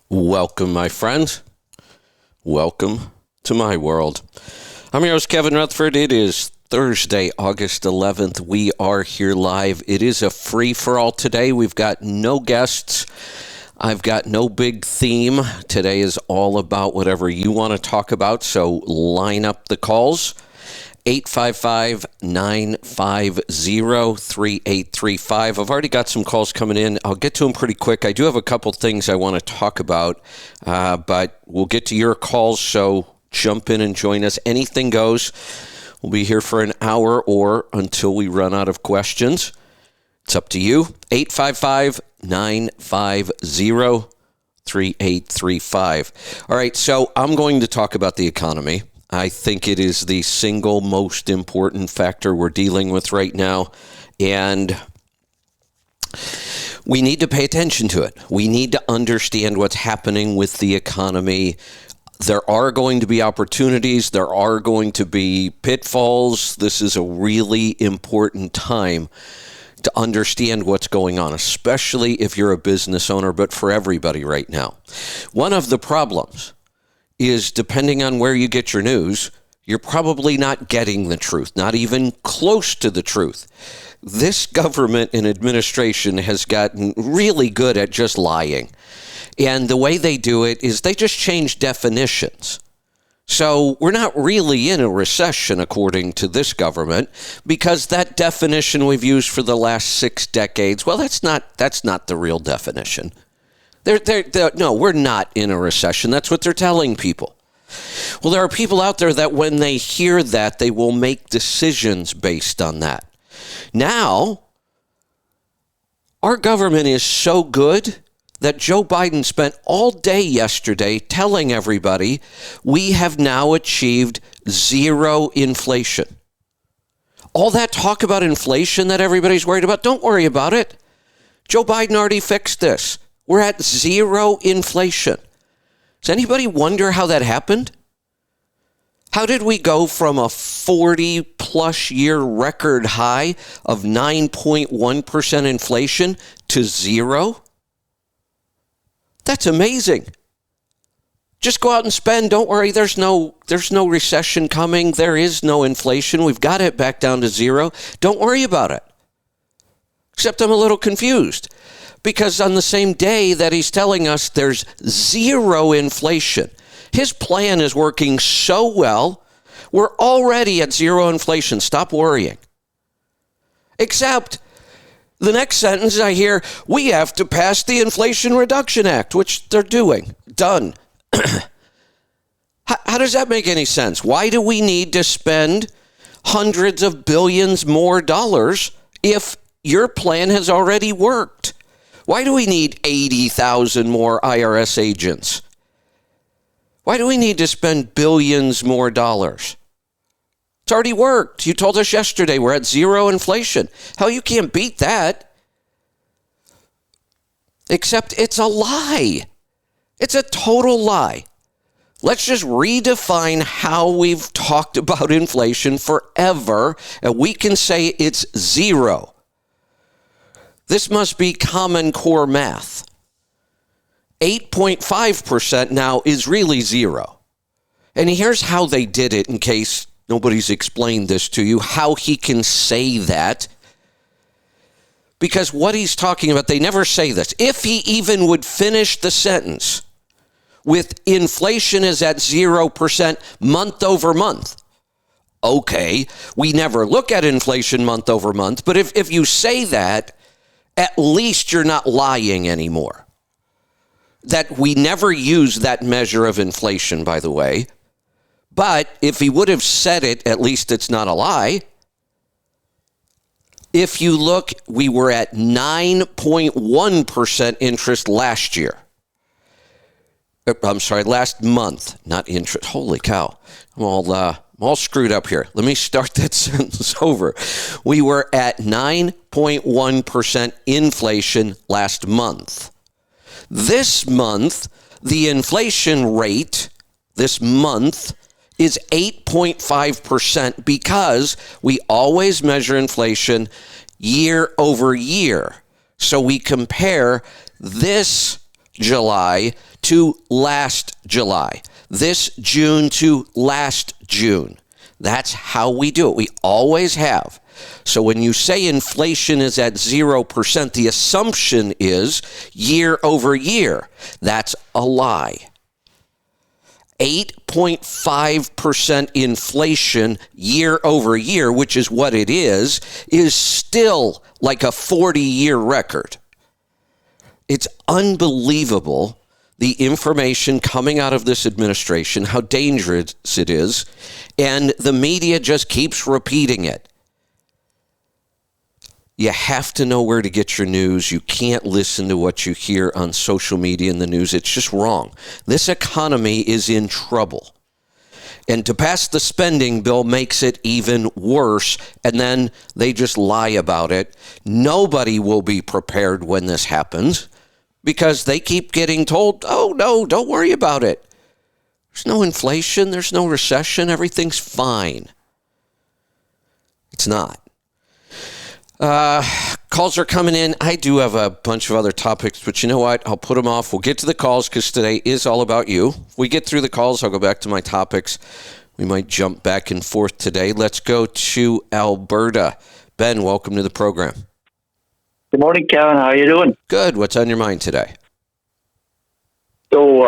Welcome, my friend. Welcome to my world. I'm your host, Kevin Rutherford. It is Thursday, August 11th. We are here live. It is a free-for-all today. We've got no guests. I've got no big theme. Today is all about whatever you want to talk about, so line up the calls. 855-950-3835. I've already got some calls coming in. I'll get to them pretty quick. I do have a couple things I want to talk about, but we'll get to your calls, so jump in and join us. Anything goes. We'll be here for an hour or until we run out of questions. It's up to you. 855-950-3835. All right, so I'm going to talk about the economy. I think it is the single most important factor we're dealing with right now, and we need to pay attention to it. We need to understand what's happening with the economy. There are going to be opportunities. There are going to be pitfalls. This is a really important time to understand what's going on, especially if you're a business owner, but for everybody right now. One of the problems is, depending on where you get your news, you're probably not getting the truth, not even close to the truth. This government and administration has gotten really good at just lying. And the way they do it is they just change definitions. So we're not really in a recession, according to this government, because that definition we've used for the last 6 decades, well, that's not the real definition. No, we're not in a recession. That's what they're telling people. Well, there are people out there that when they hear that, they will make decisions based on that. Now, our government is so good that Joe Biden spent all day yesterday telling everybody we have now achieved zero inflation. All that talk about inflation that everybody's worried about, don't worry about it. Joe Biden already fixed this. We're at zero inflation. Does anybody wonder how that happened? How did we go from a 40-plus year record high of 9.1% inflation to zero? That's amazing. Just go out and spend. Don't worry, there's no recession coming. There is no inflation. We've got it back down to zero. Don't worry about it. Except I'm a little confused, because on the same day that he's telling us there's zero inflation, his plan is working so well, we're already at zero inflation. Stop worrying. Except the next sentence I hear, we have to pass the Inflation Reduction Act, which they're doing. Done. How does that make any sense? Why do we need to spend hundreds of billions more dollars if your plan has already worked? Why do we need 80,000 more IRS agents? Why do we need to spend billions more dollars? It's already worked. You told us yesterday we're at zero inflation. Hell, you can't beat that. Except it's a lie. It's a total lie. Let's just redefine how we've talked about inflation forever, and we can say it's zero. This must be Common Core math. 8.5% now is really zero. And here's how they did it, in case nobody's explained this to you, how he can say that. Because what he's talking about, they never say this. If he even would finish the sentence with inflation is at 0% month over month. Okay, we never look at inflation month over month, but if you say that, at least you're not lying anymore. That we never use that measure of inflation, by the way. But if he would have said it, at least it's not a lie. If you look, we were at 9.1% interest last year. I'm sorry, last month, not interest. Holy cow. I'm all screwed up here. Let me start that sentence over. We were at 9.1% inflation last month. This month, the inflation rate this month is 8.5% because we always measure inflation year over year. So we compare this July to last July, this June to last June. That's how we do it. We always have. So when you say inflation is at 0%, the assumption is year over year. That's a lie. 8.5% inflation year over year, which is what it is still like a 40-year record. It's unbelievable, the information coming out of this administration, how dangerous it is, and the media just keeps repeating it. You have to know where to get your news. You can't listen to what you hear on social media and the news. It's just wrong. This economy is in trouble. And to pass the spending bill makes it even worse, and then they just lie about it. Nobody will be prepared when this happens because they keep getting told, oh, no, don't worry about it. There's no inflation. There's no recession. Everything's fine. It's not. Calls are coming in. I do have a bunch of other topics, but you know what? I'll put them off. We'll get to the calls because today is all about you. If we get through the calls, I'll go back to my topics. We might jump back and forth today. Let's go to Alberta. Ben, welcome to the program. Good morning, Kevin. How are you doing? Good. What's on your mind today? So,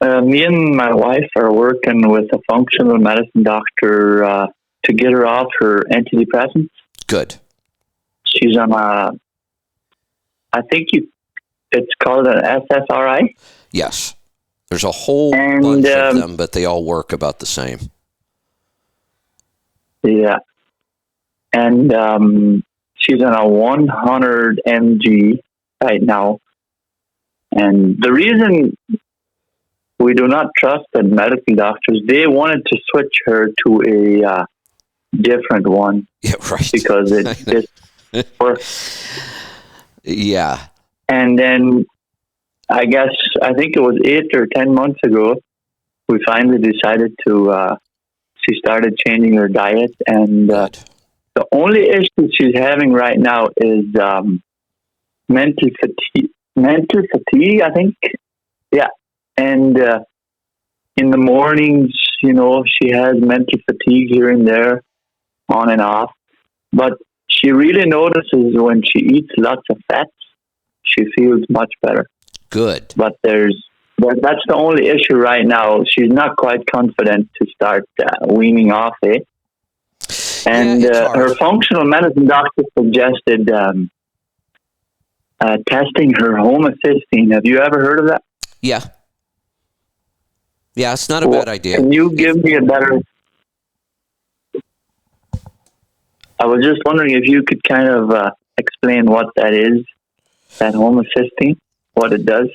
me and my wife are working with a functional medicine doctor to get her off her antidepressants. Good. She's on it's called an SSRI. Yes. There's a whole bunch of them, but they all work about the same. Yeah. And she's on a 100 mg right now. And the reason we do not trust the medical doctors, they wanted to switch her to a different one. Yeah, right. Because it works. Yeah. And then I think it was 8 or 10 months ago, we finally decided she started changing her diet. And the only issue she's having right now is mental fatigue, I think. Yeah. And in the mornings, she has mental fatigue here and there, on and off. But she really notices when she eats lots of fats, she feels much better. Good. But that's the only issue right now. She's not quite confident to start weaning off it. And her functional medicine doctor suggested testing her homocysteine. Have you ever heard of that? Yeah. Yeah, it's not a bad idea. Can you give me a better... I was just wondering if you could kind of explain what that is, that homocysteine, what it does.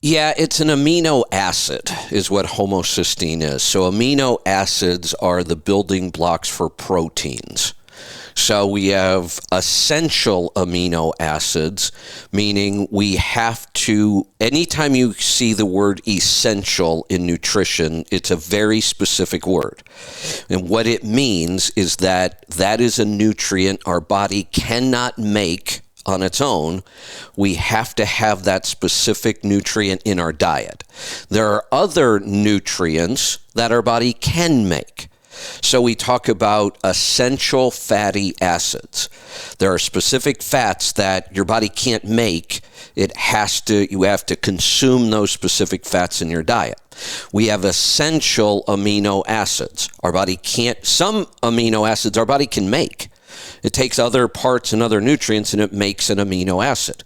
Yeah, it's an amino acid is what homocysteine is. So amino acids are the building blocks for proteins. So we have essential amino acids, meaning we have to, anytime you see the word essential in nutrition, it's a very specific word. And what it means is that is a nutrient our body cannot make on its own. We have to have that specific nutrient in our diet. There are other nutrients that our body can make. So we talk about essential fatty acids. There are specific fats that your body can't make. You have to consume those specific fats in your diet. We have essential amino acids. Some amino acids our body can make. It takes other parts and other nutrients and it makes an amino acid.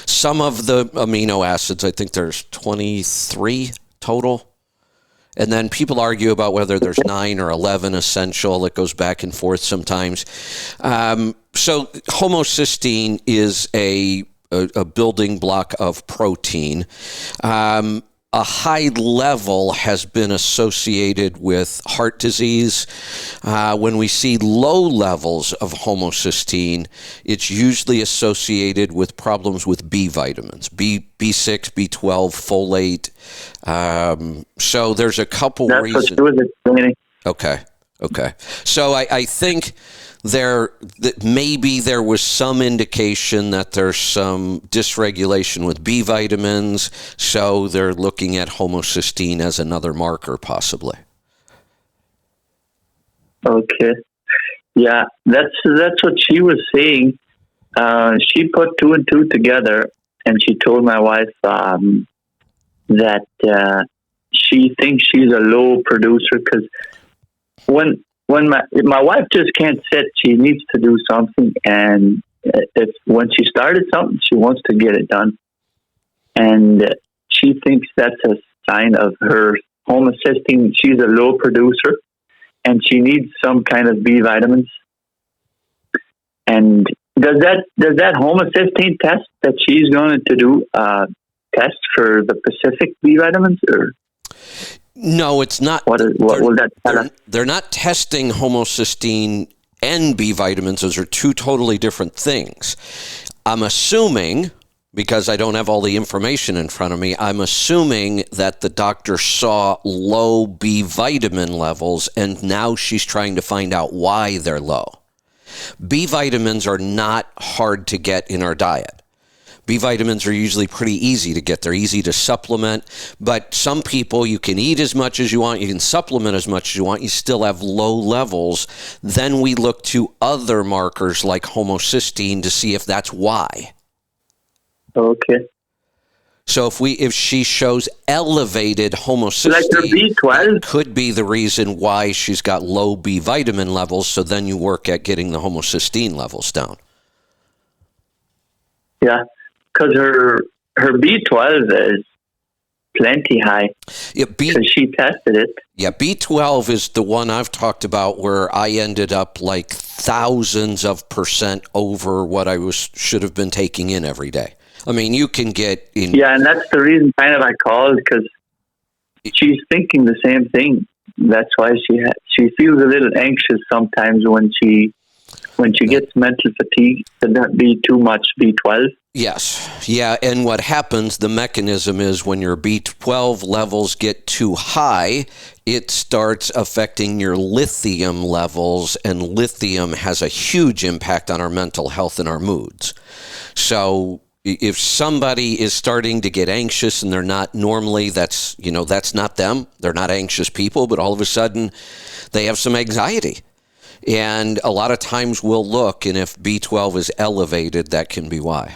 Some of the amino acids, I think there's 23 total. And then people argue about whether there's 9 or 11 essential. It goes back and forth sometimes. So homocysteine is a building block of protein. A high level has been associated with heart disease. When we see low levels of homocysteine, it's usually associated with problems with B vitamins, B6, B12, folate. So there's a couple reasons. That's what she was explaining. Okay. So I think maybe there was some indication that there's some dysregulation with B vitamins, so they're looking at homocysteine as another marker, possibly. Okay. Yeah, that's what she was saying. She put two and two together, and she told my wife that she thinks she's a low producer because when my wife just can't sit, she needs to do something, and when she started something, she wants to get it done, and she thinks that's a sign of her homocysteine. She's a low producer, and she needs some kind of B vitamins. And does that homocysteine test that she's going to do test for the specific B vitamins, or? No, it's not. What will that tell us? They're not testing homocysteine and B vitamins. Those are two totally different things. I'm assuming, because I don't have all the information in front of me, I'm assuming that the doctor saw low B vitamin levels, and now she's trying to find out why they're low. B vitamins are not hard to get in our diet. B vitamins are usually pretty easy to get. They're easy to supplement, but some people, you can eat as much as you want, you can supplement as much as you want, you still have low levels. Then we look to other markers like homocysteine to see if that's why. Okay. So if she shows elevated homocysteine, like her B12, that could be the reason why she's got low B vitamin levels. So then you work at getting the homocysteine levels down. Yeah, because her B12 is plenty high. Yeah, because she tested it. Yeah, B12 is the one I've talked about where I ended up like thousands of % over what I should have been taking in every day. I mean, you can get in. Yeah, and that's the reason kind of I called, because she's thinking the same thing. That's why she feels a little anxious sometimes when she gets mental fatigue. Could that be too much B12? Yes. Yeah, and what happens, the mechanism is when your B12 levels get too high, it starts affecting your lithium levels, and lithium has a huge impact on our mental health and our moods. So if somebody is starting to get anxious and they're not normally, that's not them. They're not anxious people, but all of a sudden they have some anxiety. And a lot of times we'll look, and if B12 is elevated, that can be why.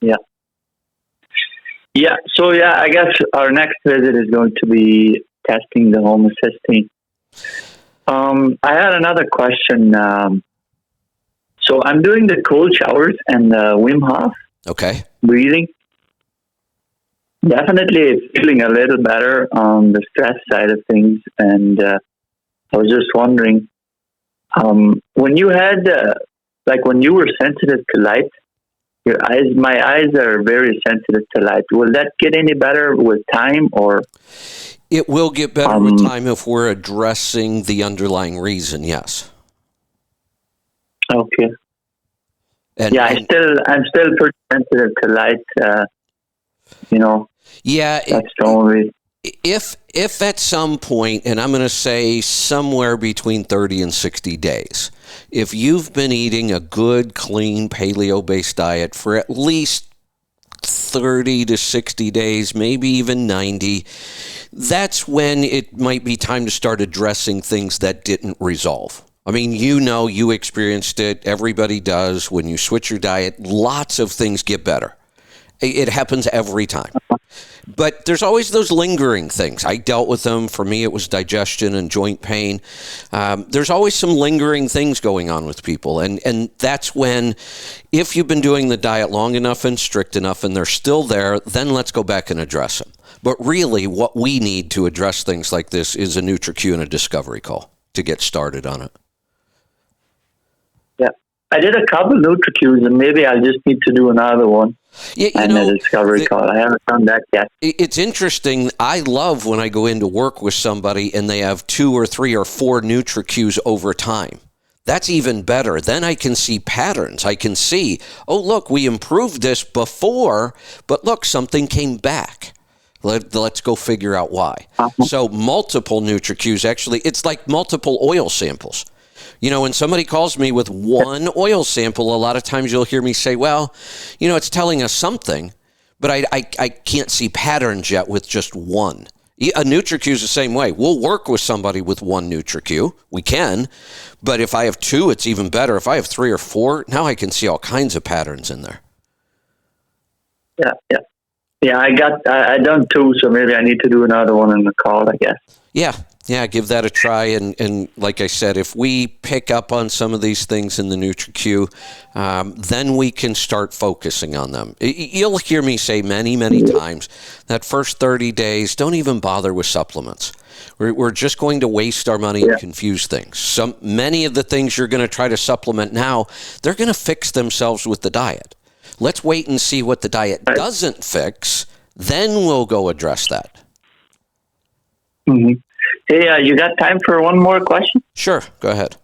Yeah. Yeah. So, I guess our next visit is going to be testing the homocysteine. I had another question. So I'm doing the cold showers and the Wim Hof breathing. Definitely feeling a little better on the stress side of things. And I was just wondering, when you had, when you were sensitive to light, my eyes are very sensitive to light. Will that get any better with time, or? It will get better with time if we're addressing the underlying reason, yes. Okay. I'm still pretty sensitive to light. Yeah. That's the only. If at some point, and I'm going to say somewhere between 30 and 60 days, if you've been eating a good, clean, paleo-based diet for at least 30 to 60 days, maybe even 90, that's when it might be time to start addressing things that didn't resolve. I mean, you experienced it. Everybody does. When you switch your diet, lots of things get better. It happens every time. But there's always those lingering things. I dealt with them. For me, it was digestion and joint pain. There's always some lingering things going on with people. And that's when, if you've been doing the diet long enough and strict enough and they're still there, then let's go back and address them. But really, what we need to address things like this is a NutriQ and a discovery call to get started on it. Yeah. I did a couple of NutriQs, and maybe I just need to do another one. Yeah, and a discovery call. I haven't done that yet. It's interesting. I love when I go in to work with somebody and they have 2 or 3 or 4 NutriQs over time. That's even better. Then I can see patterns. I can see, oh, look, we improved this before, but look, something came back. Let's go figure out why. So multiple NutriQs, actually, it's like multiple oil samples. You know, when somebody calls me with one oil sample, a lot of times you'll hear me say, well, you know, it's telling us something, but I can't see patterns yet with just one. A NutriQ is the same way. We'll work with somebody with one NutriQ. We can. But if I have two, it's even better. If I have three or four, now I can see all kinds of patterns in there. Yeah, I done two, so maybe I need to do another one in the call, I guess. Yeah, give that a try. And like I said, if we pick up on some of these things in the NutriQ, then we can start focusing on them. You'll hear me say many, many times that first 30 days, don't even bother with supplements. We're just going to waste our money and confuse things. Many of the things you're going to try to supplement now, they're going to fix themselves with the diet. Let's wait and see what the diet doesn't fix. Then we'll go address that. Mm-hmm. Hey, you got time for one more question? Sure, go ahead.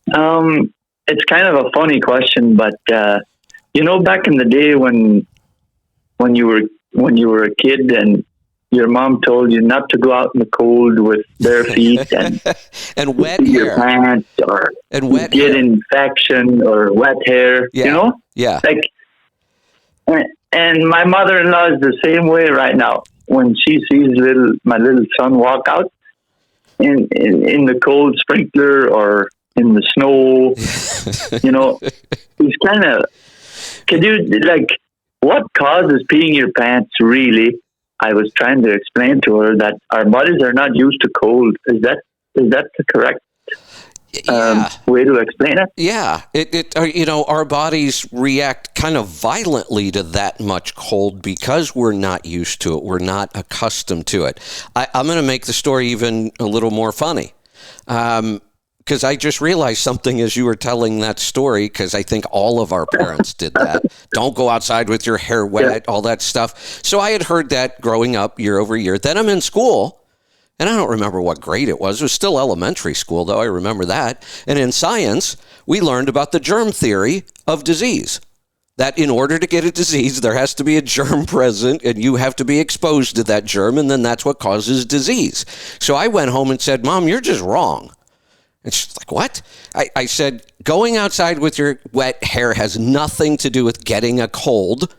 It's kind of a funny question, but you know, back in the day when you were a kid and your mom told you not to go out in the cold with bare feet and and wet your hair pants or and wet get hair. infection or wet hair, Yeah. you know? Yeah. And my mother-in-law is the same way right now. When she sees my little son walk out in the cold sprinkler or in the snow, you know, he's kind of. Could you what causes peeing your pants? Really, I was trying to explain to her that our bodies are not used to cold. Is that the correct way to explain it? Yeah, you know, our bodies react kind of violently to that much cold because we're not used to it. We're not accustomed to it. I'm going to make the story even a little more funny because I just realized something as you were telling that story, because I think all of our parents did that. Don't go outside with your hair wet, all that stuff. So I had heard that growing up year over year. Then I'm in school. And I don't remember what grade it was. It was still elementary school, though. I remember that. And in science, we learned about the germ theory of disease. That in order to get a disease, there has to be a germ present, and you have to be exposed to that germ, and then that's what causes disease. So I went home and said, Mom, you're just wrong. And she's like, what? I said, going outside with your wet hair has nothing to do with getting a cold.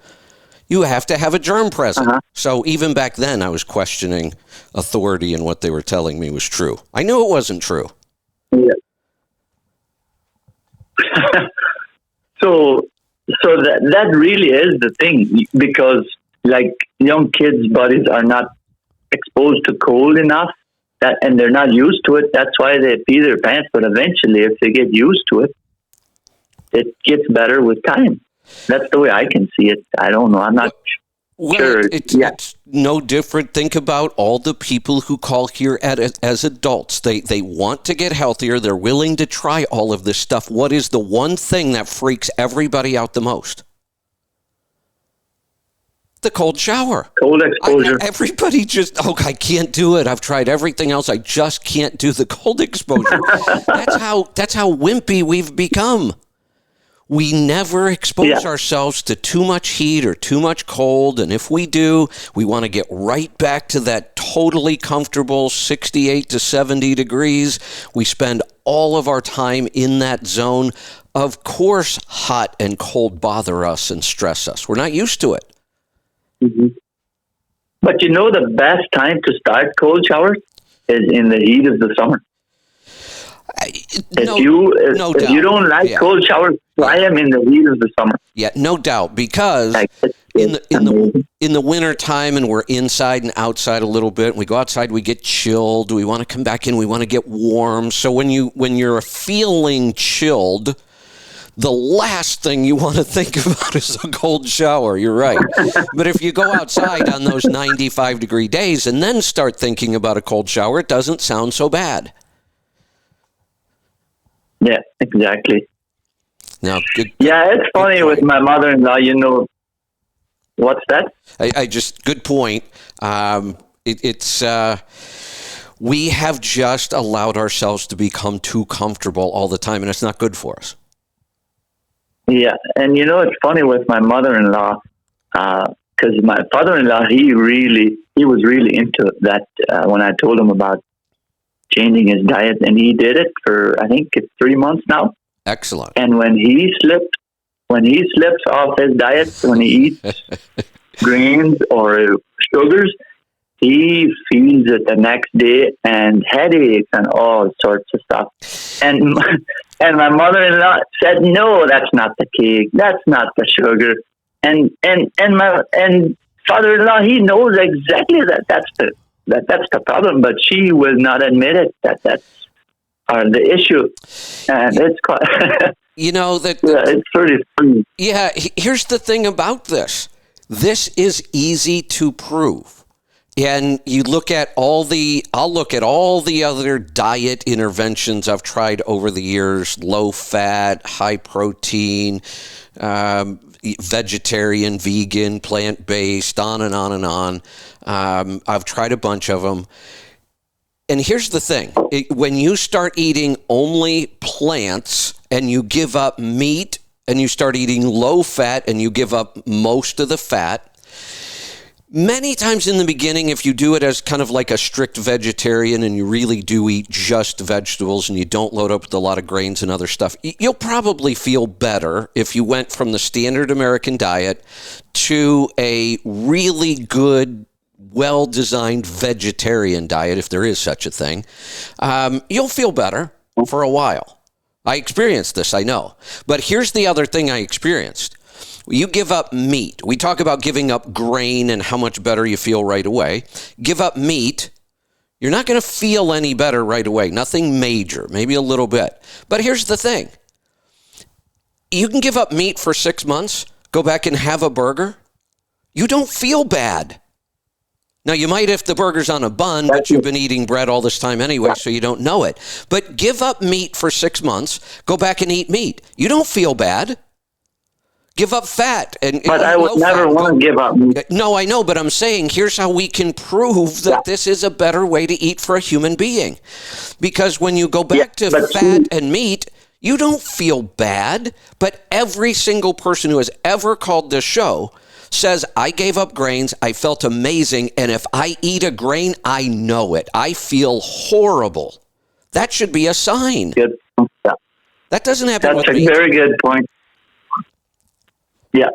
You have to have a germ present. So even back then, I was questioning authority and what they were telling me was true. I knew it wasn't true. Yeah. So that really is the thing, because like young kids' bodies are not exposed to cold enough, and they're not used to it. That's why they pee their pants. But eventually, if they get used to it, it gets better with time. That's the way I can see it. I don't know. I'm not sure. It's no different. Think about all the people who call here as adults. They want to get healthier. They're willing to try all of this stuff. What is the one thing that freaks everybody out the most? The cold shower. Cold exposure. Everybody just, I can't do it. I've tried everything else. I just can't do the cold exposure. That's how wimpy we've become. We never expose ourselves to too much heat or too much cold. And if we do, we want to get right back to that totally comfortable 68 to 70 degrees. We spend all of our time in that zone. Of course, hot and cold bother us and stress us. We're not used to it. Mm-hmm. But you know, the best time to start cold showers is in the heat of the summer. If you don't like cold showers, try them in the heat of the summer. Yeah, no doubt, because in the winter time, and we're inside and outside a little bit, and we go outside, we get chilled. We want to come back in, we want to get warm. So when you're feeling chilled, the last thing you want to think about is a cold shower. You're right. But if you go outside on those 95-degree days and then start thinking about a cold shower, it doesn't sound so bad. Yeah, exactly. Now, it's funny with my mother-in-law, you know. What's that? Good point. We have just allowed ourselves to become too comfortable all the time, and it's not good for us. Yeah, and you know, it's funny with my mother-in-law, because my father-in-law, he was really into that when I told him about changing his diet, and he did it for, I think it's 3 months now. Excellent. And when he slips off his diet, when he eats grains or sugars, he feels it the next day, and headaches and all sorts of stuff. And my mother-in-law said, "No, that's not the cake. That's not the sugar." And my father-in-law, he knows exactly that's the problem, but she will not admit it. That's the issue, and it's quite. It's pretty funny. Yeah, here's the thing about this. This is easy to prove. And you look at I'll look at all the other diet interventions I've tried over the years: low fat, high protein, vegetarian, vegan, plant-based, on and on and on. I've tried a bunch of them. And here's the thing. When you start eating only plants and you give up meat, and you start eating low fat and you give up most of the fat, many times in the beginning, if you do it as kind of like a strict vegetarian and you really do eat just vegetables and you don't load up with a lot of grains and other stuff, you'll probably feel better if you went from the standard American diet to a really good, well-designed vegetarian diet, if there is such a thing. You'll feel better for a while. I experienced this, I know. But here's the other thing I experienced. You give up meat. We talk about giving up grain and how much better you feel right away. Give up meat. You're not going to feel any better right away. Nothing major, maybe a little bit. But here's the thing. You can give up meat for 6 months, go back and have a burger. You don't feel bad. Now, you might if the burger's on a bun, but you've been eating bread all this time anyway, so you don't know it. But give up meat for 6 months, go back and eat meat. You don't feel bad. Give up fat. But I would never want to give up meat. No, I know, but I'm saying here's how we can prove that this is a better way to eat for a human being. Because when you go back to fat and meat, you don't feel bad. But every single person who has ever called this show says, I gave up grains, I felt amazing, and if I eat a grain, I know it. I feel horrible. That should be a sign. Good. Yeah. That doesn't happen with That's me. a very good point. Yeah.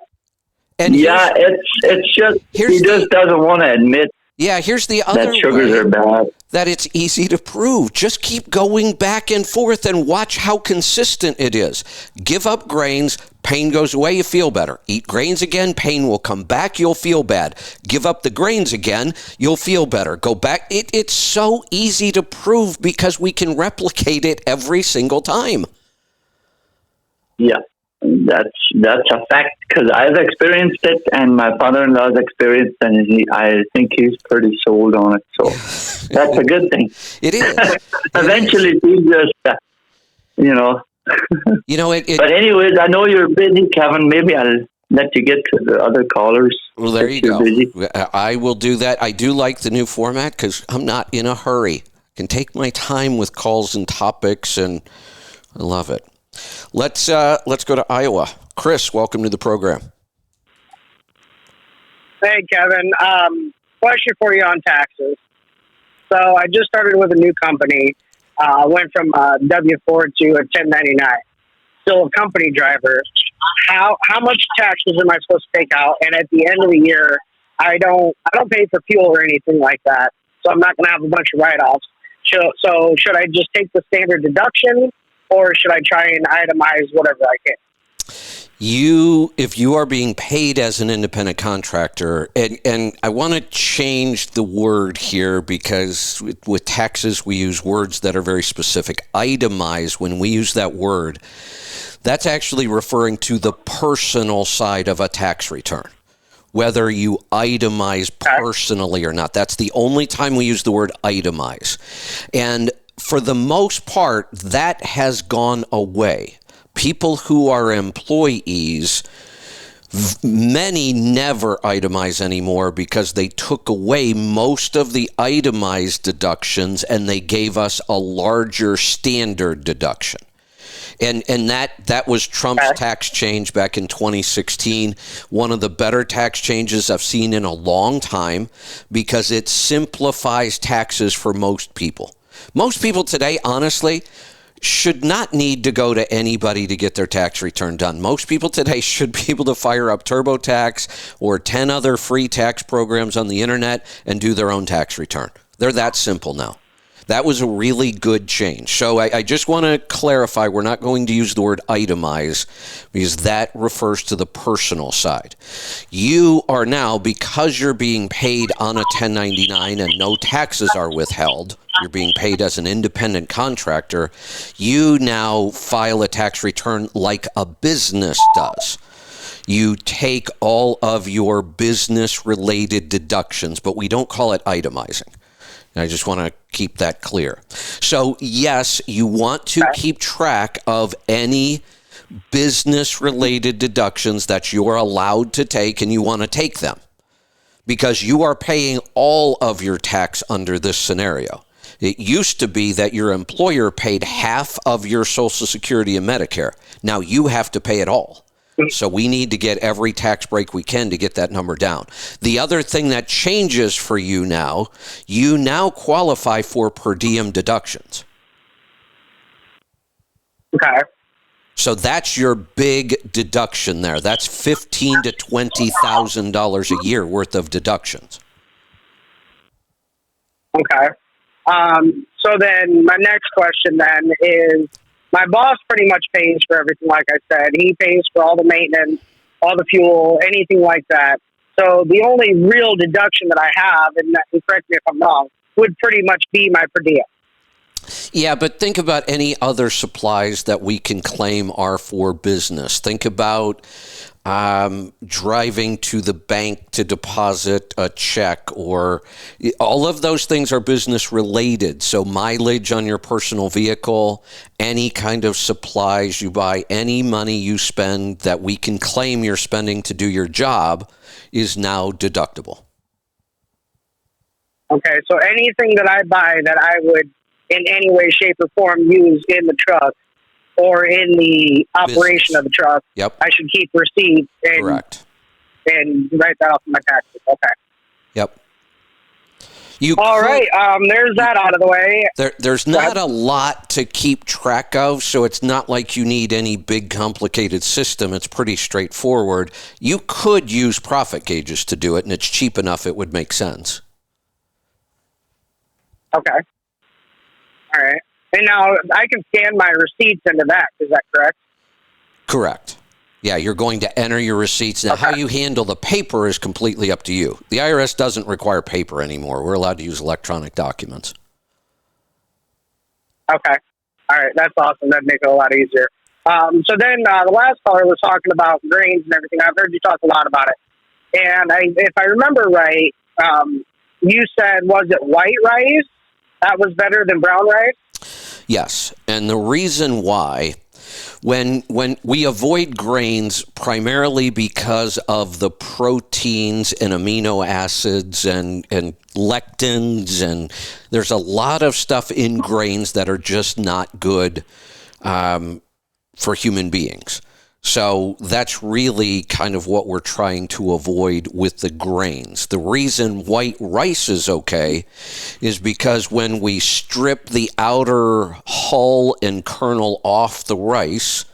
And it's just, he just doesn't want to admit here's the other that sugars are bad. That it's easy to prove. Just keep going back and forth and watch how consistent it is. Give up grains, pain goes away, you feel better. Eat grains again, pain will come back, you'll feel bad. Give up the grains again, you'll feel better. Go back. It's so easy to prove because we can replicate it every single time. Yeah. That's a fact because I've experienced it and my father-in-law's experienced it, and I think he's pretty sold on it. So that's a good thing. It is. Eventually, he just, But anyways, I know you're busy, Kevin. Maybe I'll let you get to the other callers. Well, there you go. Busy. I will do that. I do like the new format because I'm not in a hurry. I can take my time with calls and topics, and I love it. Let's go to Iowa. Chris, welcome to the program. Hey, Kevin. Question for you on taxes. So I just started with a new company. I went from W-4 to a 1099. Still a company driver. How much taxes am I supposed to take out? And at the end of the year, I don't pay for fuel or anything like that. So I'm not going to have a bunch of write-offs. So should I just take the standard deduction? Or should I try and itemize whatever I can? If you are being paid as an independent contractor, and I want to change the word here because with taxes we use words that are very specific. Itemize, when we use that word, that's actually referring to the personal side of a tax return. Whether you itemize personally or not. That's the only time we use the word itemize. And for the most part, that has gone away. People who are employees, many never itemize anymore because they took away most of the itemized deductions and they gave us a larger standard deduction. And that was Trump's tax change back in 2016. One of the better tax changes I've seen in a long time because it simplifies taxes for most people. Most people today, honestly, should not need to go to anybody to get their tax return done. Most people today should be able to fire up TurboTax or 10 other free tax programs on the internet and do their own tax return. They're that simple now. That was a really good change. So I just want to clarify, we're not going to use the word itemize because that refers to the personal side. You are now, because you're being paid on a 1099 and no taxes are withheld, you're being paid as an independent contractor, you now file a tax return like a business does. You take all of your business-related deductions, but we don't call it itemizing. I just want to keep that clear. So, yes, you want to keep track of any business-related deductions that you're allowed to take, and you want to take them because you are paying all of your tax under this scenario. It used to be that your employer paid half of your Social Security and Medicare. Now you have to pay it all. So we need to get every tax break we can to get that number down. The other thing that changes for you now qualify for per diem deductions. Okay. So that's your big deduction there. That's $15,000 to $20,000 a year worth of deductions. Okay. So then my next question then is, my boss pretty much pays for everything, like I said. He pays for all the maintenance, all the fuel, anything like that. So the only real deduction that I have, and correct me if I'm wrong, would pretty much be my per diem. Yeah, but think about any other supplies that we can claim are for business. Think about driving to the bank to deposit a check, or all of those things are business related. So mileage on your personal vehicle, any kind of supplies you buy, any money you spend that we can claim you're spending to do your job is now deductible. Okay, so anything that I buy that I would in any way, shape, or form use in the truck or in the operation of the truck, yep, I should keep receipts and, correct, and write that off in my taxes. Okay. Yep. All right. There's that out of the way. There's not a lot to keep track of, so it's not like you need any big complicated system. It's pretty straightforward. You could use profit gauges to do it, and it's cheap enough it would make sense. Okay. All right. And now I can scan my receipts into that. Is that correct? Correct. Yeah, you're going to enter your receipts. Now, how you handle the paper is completely up to you. The IRS doesn't require paper anymore. We're allowed to use electronic documents. Okay. All right. That's awesome. That'd make it a lot easier. So then the last caller was talking about grains and everything. I've heard you talk a lot about it. And if I remember right, you said, was it white rice that was better than brown rice? Yes. And the reason why, when we avoid grains primarily because of the proteins and amino acids and lectins, and there's a lot of stuff in grains that are just not good for human beings. So that's really kind of what we're trying to avoid with the grains. The reason white rice is okay is because when we strip the outer hull and kernel off the rice,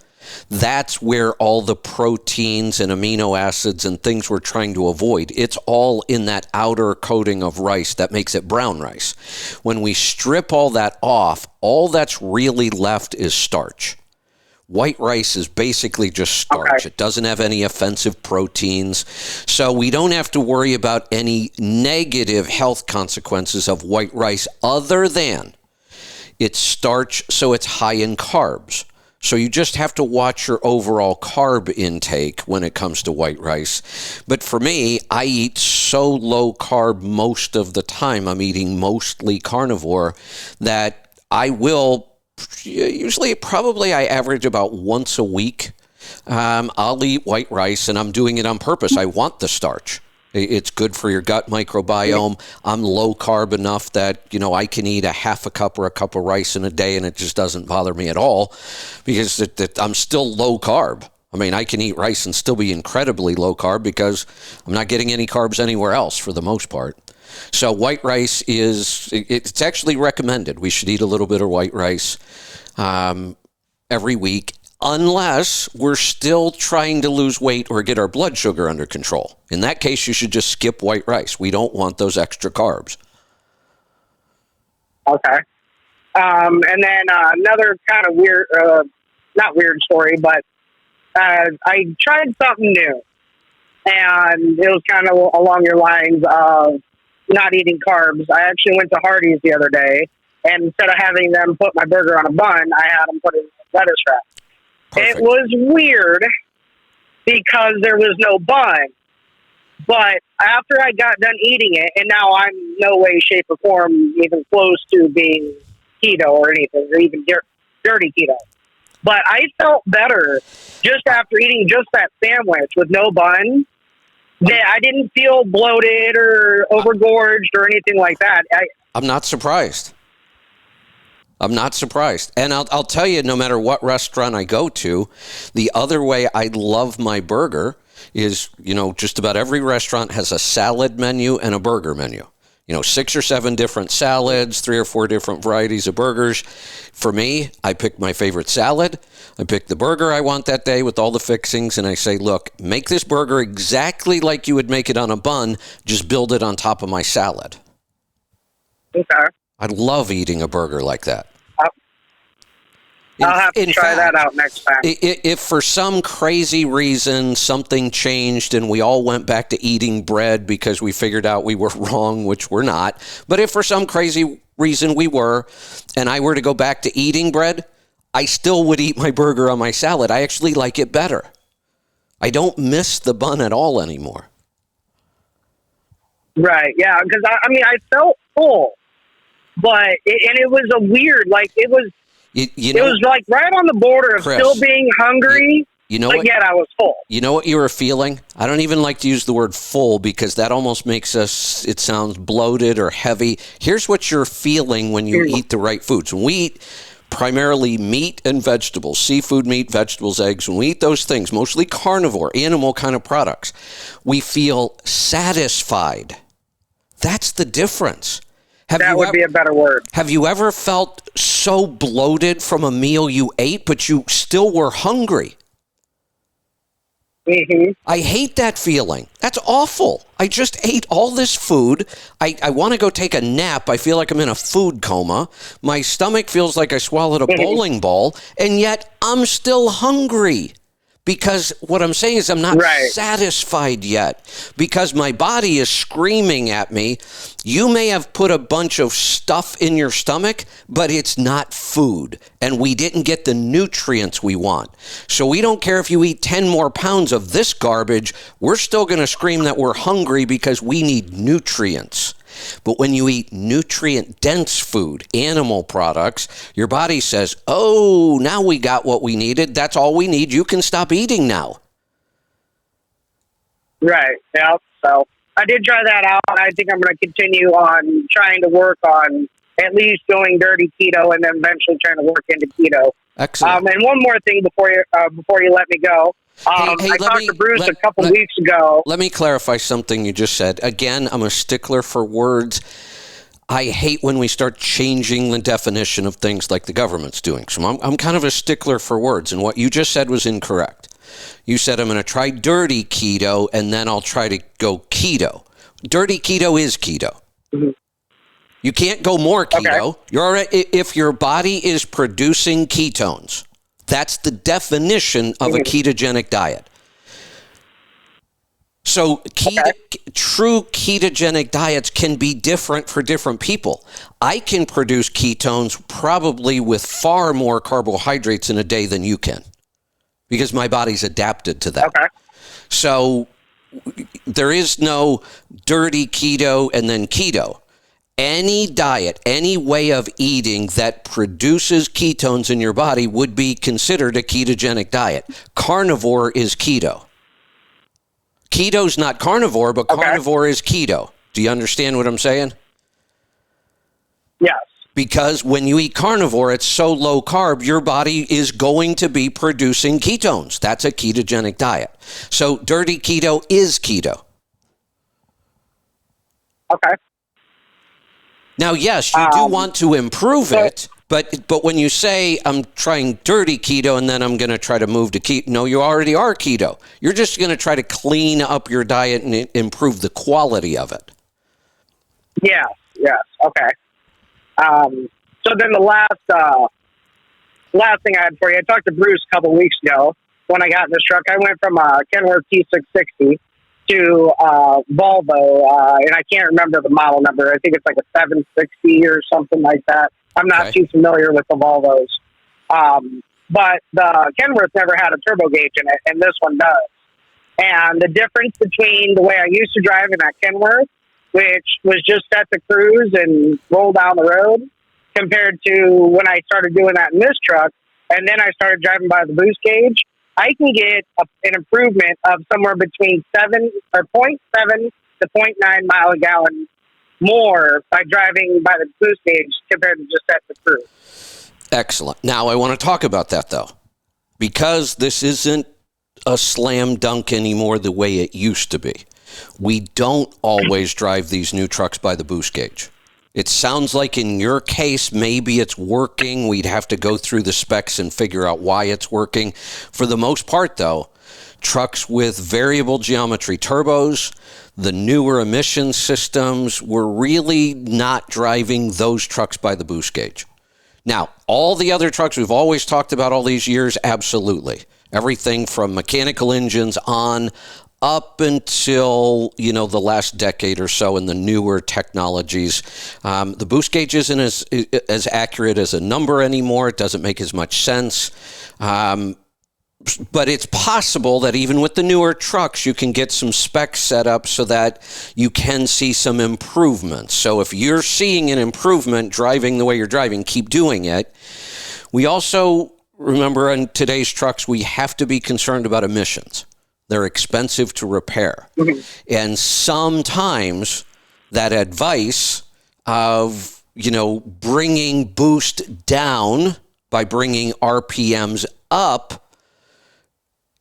that's where all the proteins and amino acids and things we're trying to avoid, it's all in that outer coating of rice that makes it brown rice. When we strip all that off, all that's really left is starch. White rice is basically just starch. Okay. It doesn't have any offensive proteins. So we don't have to worry about any negative health consequences of white rice other than it's starch, so it's high in carbs. So you just have to watch your overall carb intake when it comes to white rice. But for me, I eat so low carb most of the time. I'm eating mostly carnivore that I will usually, probably I average about once a week. I'll eat white rice, and I'm doing it on purpose. I want the starch. It's good for your gut microbiome. I'm low carb enough that, I can eat a half a cup or a cup of rice in a day, and it just doesn't bother me at all because I'm still low carb. I mean, I can eat rice and still be incredibly low carb because I'm not getting any carbs anywhere else for the most part. So white rice it's actually recommended. We should eat a little bit of white rice every week, unless we're still trying to lose weight or get our blood sugar under control. In that case, you should just skip white rice. We don't want those extra carbs. Okay. And then another kind of weird, not weird story, but I tried something new. And it was kind of along your lines of not eating carbs. I actually went to Hardee's the other day, and instead of having them put my burger on a bun, I had them put it in a lettuce wrap. Perfect. It was weird because there was no bun. But after I got done eating it, and now I'm no way, shape, or form even close to being keto or anything, or even dirty keto. But I felt better just after eating just that sandwich with no bun. I didn't feel bloated or overgorged or anything like that. I'm not surprised. And I'll tell you, no matter what restaurant I go to, the other way I love my burger is, just about every restaurant has a salad menu and a burger menu. 6 or 7 different salads, 3 or 4 different varieties of burgers. For me, I pick my favorite salad. I pick the burger I want that day with all the fixings, and I say, look, make this burger exactly like you would make it on a bun, just build it on top of my salad. Okay. I love eating a burger like that. I'll have to try that out next time. If for some crazy reason something changed and we all went back to eating bread because we figured out we were wrong, which we're not, but if for some crazy reason we were, and I were to go back to eating bread, I still would eat my burger on my salad. I actually like it better. I don't miss the bun at all anymore. Right, yeah, because I felt full, but it was a weird, it was... it was right on the border of Chris, still being hungry, but yet I was full. You know what you were feeling? I don't even like to use the word full because that almost makes it sounds bloated or heavy. Here's what you're feeling when you eat the right foods. When we eat primarily meat and vegetables, seafood, meat, vegetables, eggs, when we eat those things, mostly carnivore, animal kind of products, we feel satisfied. That's the difference. That would be a better word. Have you ever felt so bloated from a meal you ate, but you still were hungry? Mm-hmm. I hate that feeling. That's awful. I just ate all this food. I want to go take a nap. I feel like I'm in a food coma. My stomach feels like I swallowed a bowling ball, and yet I'm still hungry. Because what I'm saying is I'm not satisfied yet, because my body is screaming at me. You may have put a bunch of stuff in your stomach, but it's not food, and we didn't get the nutrients we want. So we don't care if you eat 10 more pounds of this garbage. We're still going to scream that we're hungry because we need nutrients. But when you eat nutrient-dense food, animal products, your body says, oh, now we got what we needed. That's all we need. You can stop eating now. Right. Yeah. So I did try that out. I think I'm going to continue on trying to work on at least going dirty keto and then eventually trying to work into keto. Excellent. And one more thing before you let me go. I talked to Bruce a couple weeks ago. Let me clarify something you just said. Again, I'm a stickler for words. I hate when we start changing the definition of things like the government's doing. So I'm kind of a stickler for words, and what you just said was incorrect. You said I'm going to try dirty keto, and then I'll try to go keto. Dirty keto is keto. Mm-hmm. You can't go more keto. Okay. You're already, if your body is producing ketones, that's the definition of a ketogenic diet. So true ketogenic diets can be different for different people. I can produce ketones probably with far more carbohydrates in a day than you can, because my body's adapted to that. Okay. So there is no dirty keto and then keto. Any diet, any way of eating that produces ketones in your body would be considered a ketogenic diet. Carnivore is keto. Keto's not carnivore, but carnivore is keto. Do you understand what I'm saying? Yes. Because when you eat carnivore, it's so low carb, your body is going to be producing ketones. That's a ketogenic diet. So dirty keto is keto. Okay. Now, yes, you do want to improve it, but when you say I'm trying dirty keto and then I'm going to try to move to keto, no, you already are keto. You're just going to try to clean up your diet and improve the quality of it. Yes, okay. So then the last thing I had for you, I talked to Bruce a couple weeks ago when I got in this truck. I went from a Kenworth T660 to Volvo, and I can't remember the model number. I think it's like a 760 or something like that. I'm not too familiar with the Volvos. But the Kenworth never had a turbo gauge in it, and this one does. And the difference between the way I used to drive in that Kenworth, which was just set to cruise and roll down the road, compared to when I started doing that in this truck, and then I started driving by the boost gauge, I can get an improvement of somewhere between 0.7 to 0.9 mile a gallon more by driving by the boost gauge compared to just set to cruise. Excellent. Now I want to talk about that though, because this isn't a slam dunk anymore the way it used to be. We don't always drive these new trucks by the boost gauge. It sounds like in your case, maybe it's working. We'd have to go through the specs and figure out why it's working. For the most part, though, trucks with variable geometry turbos, the newer emission systems, we're really not driving those trucks by the boost gauge. Now, all the other trucks we've always talked about all these years, absolutely. Everything from mechanical engines on up until, the last decade or so in the newer technologies. The boost gauge isn't as accurate as a number anymore. It doesn't make as much sense. But it's possible that even with the newer trucks, you can get some specs set up so that you can see some improvements. So if you're seeing an improvement driving the way you're driving, keep doing it. We also, remember, in today's trucks, we have to be concerned about emissions. They're expensive to repair. Mm-hmm. And sometimes that advice of, bringing boost down by bringing RPMs up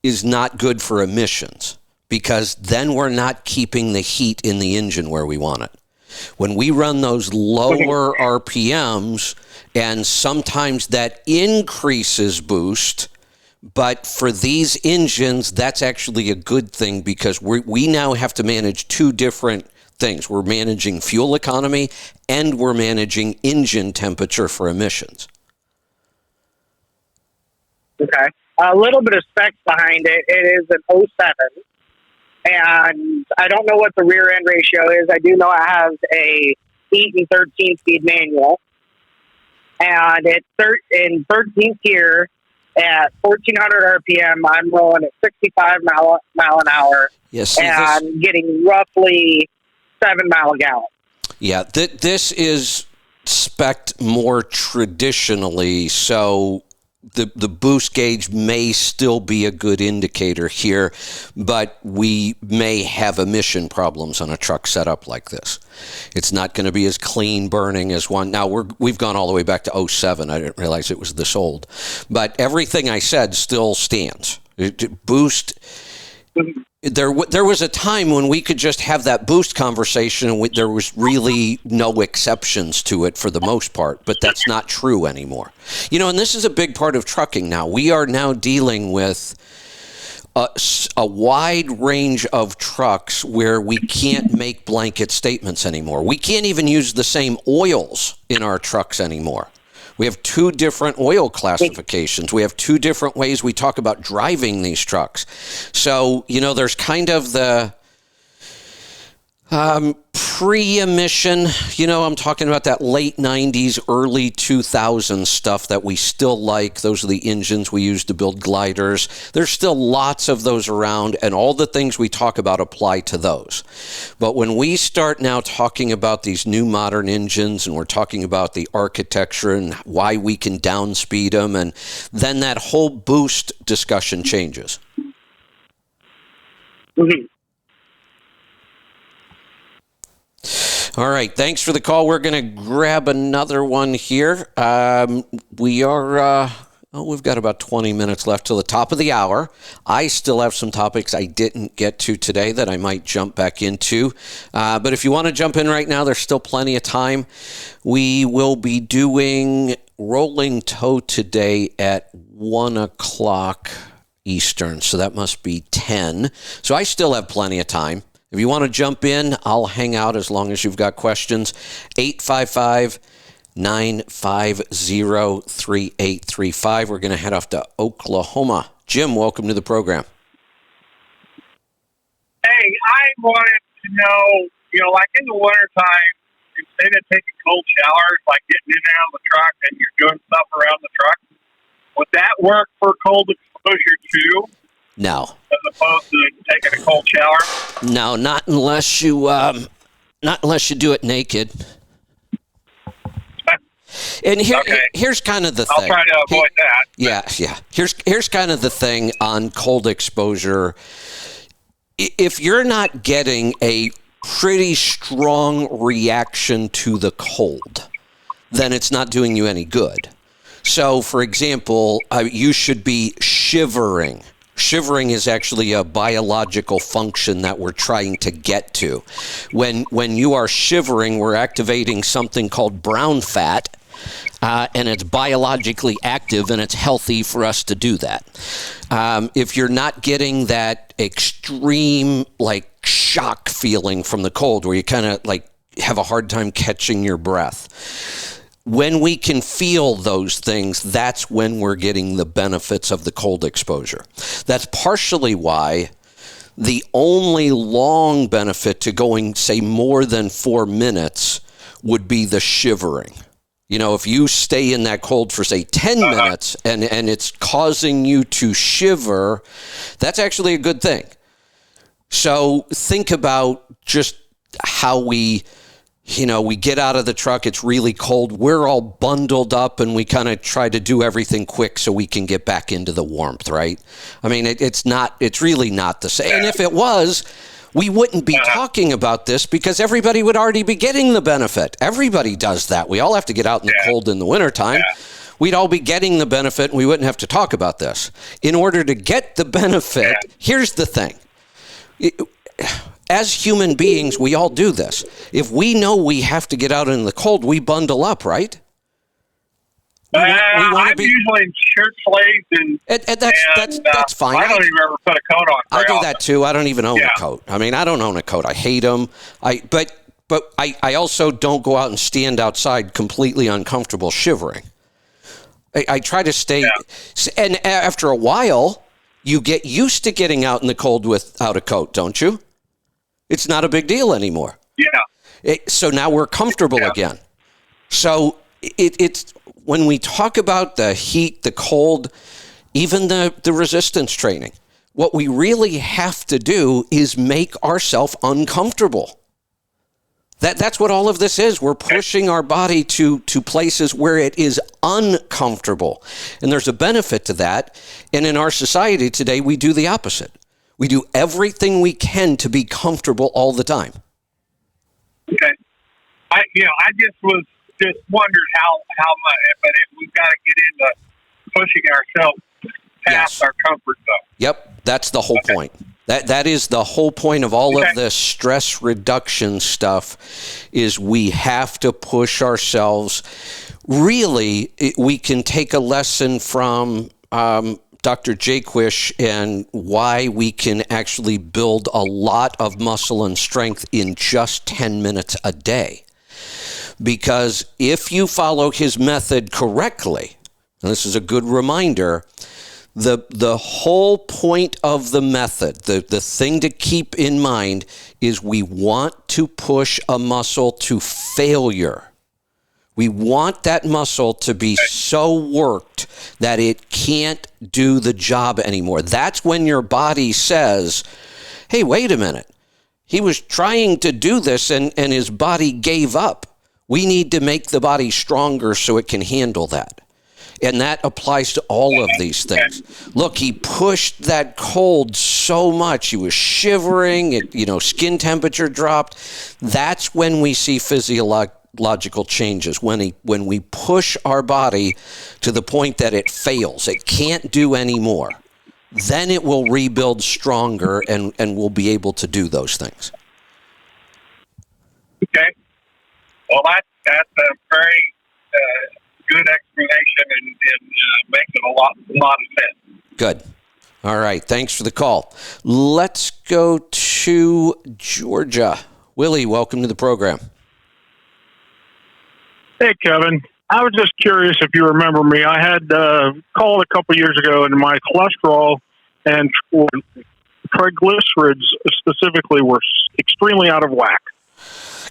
is not good for emissions, because then we're not keeping the heat in the engine where we want it. When we run those lower RPMs, and sometimes that increases boost, but for these engines, that's actually a good thing, because we now have to manage two different things. We're managing fuel economy and we're managing engine temperature for emissions. Okay. A little bit of specs behind it. It is an 07, and I don't know what the rear end ratio is. I do know it has a 8 and 13 speed manual, and it's in 13th gear. At 1,400 RPM, I'm rolling at 65 mile an hour, yes, and getting roughly 7 mile a gallon. Yeah, this is spec'd more traditionally, so the boost gauge may still be a good indicator here, but we may have emission problems on a truck setup like this. It's not going to be as clean burning as one. Now, we've gone all the way back to 07. I didn't realize it was this old. But everything I said still stands. Boost. There was a time when we could just have that boost conversation, and there was really no exceptions to it for the most part, but that's not true anymore. And this is a big part of trucking now. We are now dealing with a wide range of trucks where we can't make blanket statements anymore. We can't even use the same oils in our trucks anymore. We have two different oil classifications. We have two different ways we talk about driving these trucks. So, there's kind of the pre-emission, I'm talking about that late 90s, early 2000s stuff that we still like. Those are the engines we use to build gliders. There's still lots of those around, and all the things we talk about apply to those. But when we start now talking about these new modern engines, and we're talking about the architecture and why we can downspeed them, and then that whole boost discussion changes. Mm-hmm. All right. Thanks for the call. We're going to grab another one here. We are Oh, we've got about 20 minutes left till the top of the hour. I still have some topics I didn't get to today that I might jump back into. But if you want to jump in right now, there's still plenty of time. We will be doing Rolling Toe today at 1 o'clock Eastern. So that must be 10. So I still have plenty of time. If you want to jump in, I'll hang out as long as you've got questions. 855-950-3835. We're going to head off to Oklahoma. Jim, welcome to the program. Hey, I wanted to know, like in the wintertime, instead of taking cold showers, like getting in and out of the truck and you're doing stuff around the truck, would that work for cold exposure too? No. As opposed to taking a cold shower? No, not unless you do it naked. And here's kind of the thing. I'll try to avoid that. Yeah. Here's kind of the thing on cold exposure. If you're not getting a pretty strong reaction to the cold, then it's not doing you any good. So, for example, you should be shivering. Shivering is actually a biological function that we're trying to get to. When you are shivering, we're activating something called brown fat, and it's biologically active, and it's healthy for us to do that. If you're not getting that extreme, shock feeling from the cold, where you kind of, have a hard time catching your breath, when we can feel those things, that's when we're getting the benefits of the cold exposure. That's partially why the only long benefit to going, say, more than 4 minutes would be the shivering. If you stay in that cold for, say, 10 minutes and it's causing you to shiver, that's actually a good thing. So think about just how we get out of the truck, it's really cold, we're all bundled up, and we kind of try to do everything quick so we can get back into the warmth, right? I mean, it's really not the same. And if it was, we wouldn't be talking about this because everybody would already be getting the benefit. Everybody does that. We all have to get out in the cold in the wintertime. We'd all be getting the benefit, and we wouldn't have to talk about this. In order to get the benefit, here's the thing. As human beings, we all do this. If we know we have to get out in the cold, we bundle up, right? I'm usually in shirt sleeves and that's fine. I don't even ever put a coat on. I do that too. I don't even own a coat. I mean, I don't own a coat. I hate them. But I also don't go out and stand outside completely uncomfortable shivering. I try to stay, and after a while, you get used to getting out in the cold without a coat, don't you? It's not a big deal anymore. Yeah. So now we're comfortable again. So it's when we talk about the heat, the cold, even the resistance training, what we really have to do is make ourselves uncomfortable. That's what all of this is. We're pushing our body to places where it is uncomfortable. And there's a benefit to that. And in our society today, we do the opposite. We do everything we can to be comfortable all the time. Okay. I just wondered how much, but we've got to get into pushing ourselves past our comfort zone. Yep, that's the whole point. That is the whole point of all of this stress reduction stuff, is we have to push ourselves. Really, we can take a lesson from Dr. Jaquish and why we can actually build a lot of muscle and strength in just 10 minutes a day. Because if you follow his method correctly, and this is a good reminder, the whole point of the method, the thing to keep in mind, is we want to push a muscle to failure. We want that muscle to be so worked that it can't do the job anymore. That's when your body says, hey, wait a minute. He was trying to do this and his body gave up. We need to make the body stronger so it can handle that. And that applies to all of these things. Look, he pushed that cold so much. He was shivering. Skin temperature dropped. That's when we see physiological changes. When we push our body to the point that it fails, it can't do anymore, then it will rebuild stronger and we'll be able to do those things. Okay. Well, that's a very good explanation and makes it a lot of sense. Good. All right. Thanks for the call. Let's go to Georgia. Willie, welcome to the program. Hey, Kevin. I was just curious if you remember me. I had called a couple years ago, and my cholesterol and triglycerids specifically were extremely out of whack.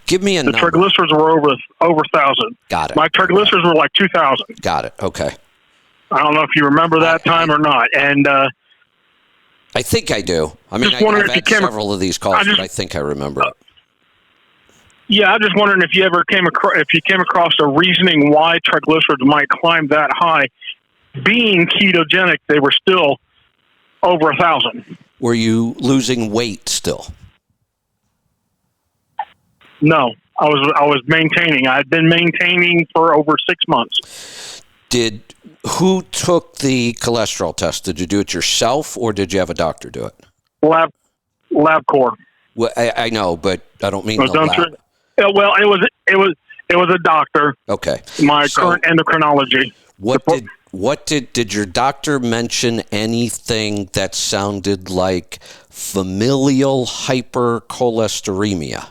Give me a number. The triglycerids were over 1,000. Got it. My triglycerids were like 2,000. Got it. Okay. I don't know if you remember that time or not. And I think I do. I mean, I've had several of these calls, but I think I remember it. Yeah, I'm just wondering if you came across a reasoning why triglycerids might climb that high. Being ketogenic, they were still over 1,000. Were you losing weight still? No, I was maintaining. I had been maintaining for over 6 months. Who took the cholesterol test? Did you do it yourself, or did you have a doctor do it? LabCorp. Well, I know, but I don't mean the lab. Well, it was a doctor. Okay. My current endocrinology. Did your doctor mention anything that sounded like familial hypercholesteremia?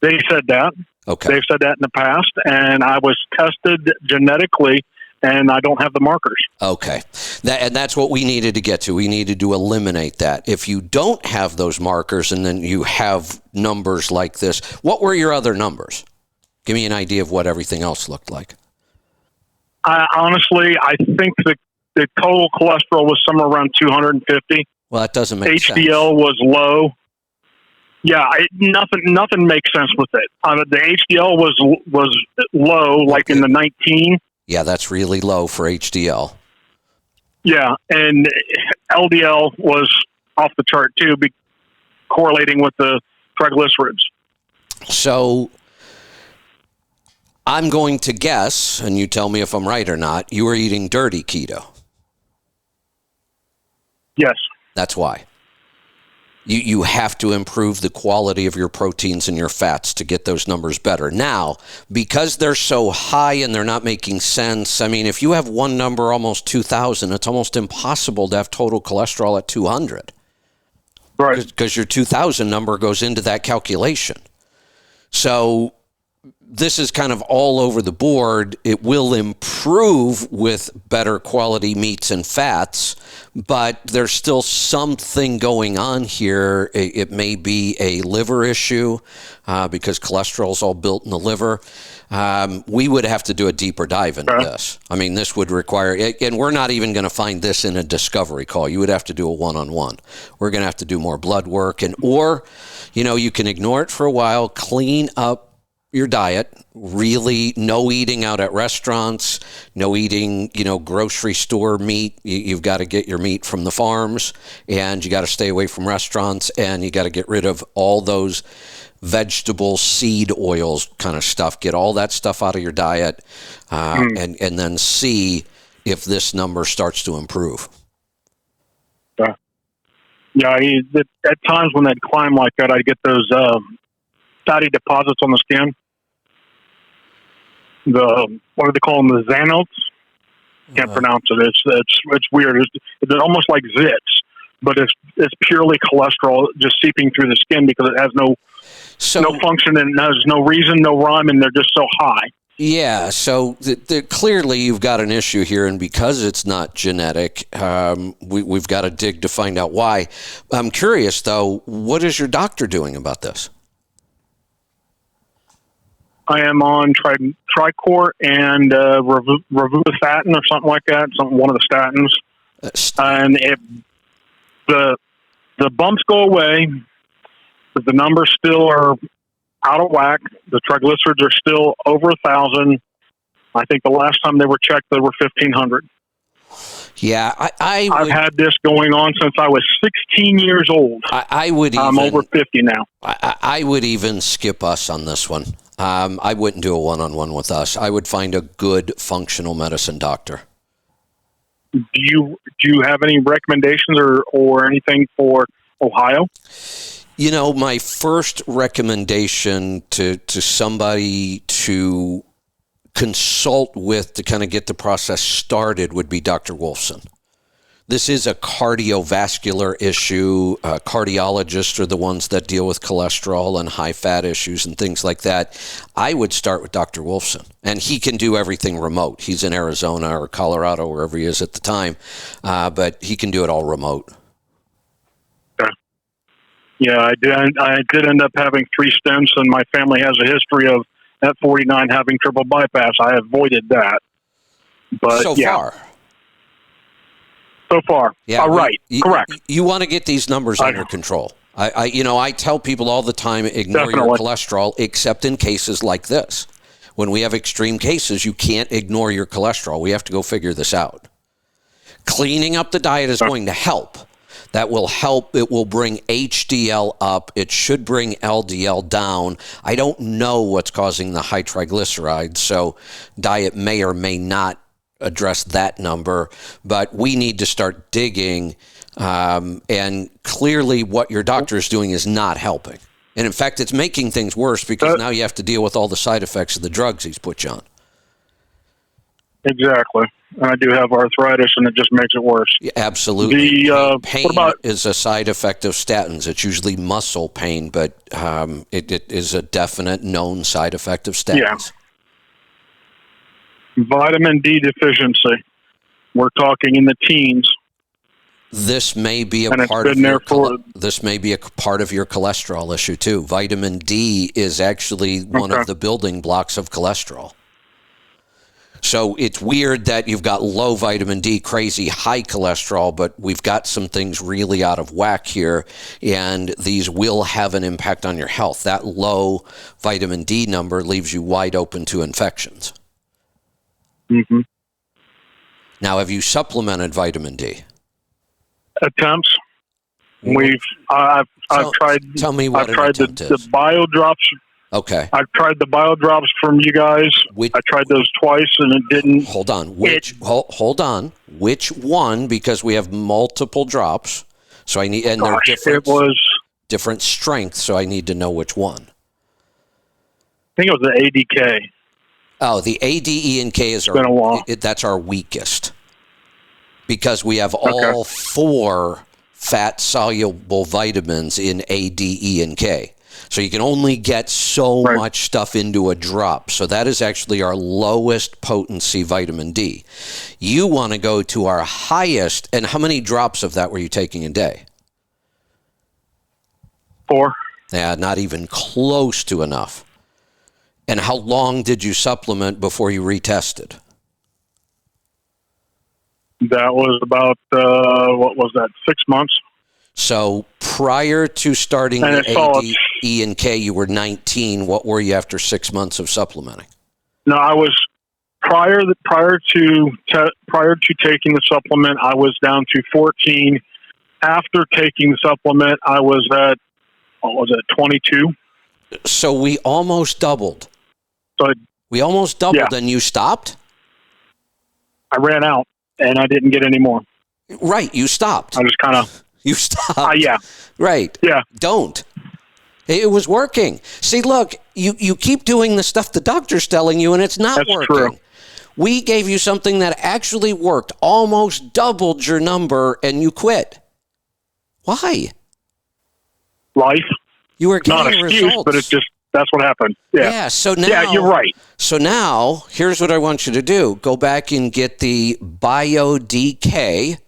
They said that. Okay. They've said that in the past, and I was tested genetically, and I don't have the markers. Okay. And that's what we needed to get to. We needed to eliminate that. If you don't have those markers and then you have numbers like this, what were your other numbers? Give me an idea of what everything else looked like. Honestly, I think the total cholesterol was somewhere around 250. Well, that doesn't make sense. HDL was low. Yeah, nothing makes sense with it. The HDL was low, like in the 19. Yeah, that's really low for HDL. Yeah, and LDL was off the chart too, correlating with the triglycerids. So I'm going to guess, and you tell me if I'm right or not, you were eating dirty keto. Yes. That's why. You have to improve the quality of your proteins and your fats to get those numbers better. Now, because they're so high and they're not making sense, I mean, if you have one number almost 2,000, it's almost impossible to have total cholesterol at 200. Right. Because your 2,000 number goes into that calculation. So this is kind of all over the board. It will improve with better quality meats and fats, but there's still something going on here. It may be a liver issue because cholesterol is all built in the liver. We would have to do a deeper dive into this. I mean, this would require, and we're not even going to find this in a discovery call. You would have to do a one-on-one. We're going to have to do more blood work, or you can ignore it for a while, clean up your diet, really no eating out at restaurants, no eating, grocery store meat. You've got to get your meat from the farms, and you got to stay away from restaurants, and you got to get rid of all those vegetable seed oils kind of stuff. Get all that stuff out of your diet, and then see if this number starts to improve. Yeah, at times when they'd climb like that, I'd get those fatty deposits on the skin. What do they call them? The xanthotes? Can't pronounce it. It's weird. It's almost like zits, but it's purely cholesterol just seeping through the skin because it has no function and has no reason, no rhyme, and they're just so high. Yeah, so clearly you've got an issue here, and because it's not genetic, we've got to dig to find out why. I'm curious, though, what is your doctor doing about this? I am on Tricort and Rosuvastatin or something like that, one of the statins. And if the bumps go away, but the numbers still are out of whack, the triglycerids are still over 1,000. I think the last time they were checked, they were 1,500. Yeah, I've had this going on since I was 16 years old. I would even, I'm over 50 now. I would even skip us on this one. I wouldn't do a one-on-one with us. I would find a good functional medicine doctor. Do you have any recommendations or anything for Ohio? You know, my first recommendation to somebody to consult with to kind of get the process started would be Dr. Wolfson. This is a cardiovascular issue. Cardiologists are the ones that deal with cholesterol and high fat issues and things like that. I would start with Dr. Wolfson, and he can do everything remote. He's in Arizona or Colorado, wherever he is at the time, but he can do it all remote. Yeah, I did end up having 3 stents, and my family has a history of at 49 having triple bypass. I avoided that. But So far. Yeah, right. Correct. You want to get these numbers under control. I tell people all the time, ignore your cholesterol, except in cases like this. When we have extreme cases, you can't ignore your cholesterol. We have to go figure this out. Cleaning up the diet is going to help. That will help. It will bring HDL up. It should bring LDL down. I don't know what's causing the high triglycerides, so diet may or may not address that number, but we need to start digging, and clearly what your doctor is doing is not helping. And in fact, it's making things worse because now you have to deal with all the side effects of the drugs he's put you on. Exactly. And I do have arthritis, and it just makes it worse. Yeah, absolutely. Pain is a side effect of statins. It's usually muscle pain, but it is a definite known side effect of statins. Yeah. Vitamin D deficiency. We're talking in the teens. This may be this may be a part of your cholesterol issue too. Vitamin D is actually one of the building blocks of cholesterol. So it's weird that you've got low vitamin D, crazy high cholesterol, but we've got some things really out of whack here, and these will have an impact on your health. That low vitamin D number leaves you wide open to infections. Mm-hmm. Now, have you supplemented vitamin D? Attempts. I've tried. Tell me what I've tried the bio drops. Okay. I've tried the bio drops from you guys. I tried those twice, and it didn't. Hold on. Hold on. Which one? Because we have multiple drops, so I need, and they're different. It was different strength, so I need to know which one. I think it was the ADK. Oh, the ADE and K is that's our weakest, because we have all 4 fat-soluble vitamins in A, D, E, and K. So you can only get so much stuff into a drop. So that is actually our lowest potency vitamin D. You want to go to our highest, and how many drops of that were you taking a day? 4. Yeah, not even close to enough. And how long did you supplement before you retested? That was about, 6 months? So prior to starting the AD, E, and K, you were 19. What were you after 6 months of supplementing? No, I was prior to taking the supplement. I was down to 14. After taking the supplement, I was at 22. So we almost doubled. And you stopped? I ran out, and I didn't get any more. Right, you stopped. I just kind of... You stopped. Yeah. Right. Yeah. Don't. It was working. See, look, you keep doing the stuff the doctor's telling you, and it's not working. True. We gave you something that actually worked, almost doubled your number, and you quit. Why? Life. You were getting not an excuse, results. But it's just, that's what happened. Yeah. Yeah, so now... Yeah, you're right. So now, here's what I want you to do. Go back and get the BioDK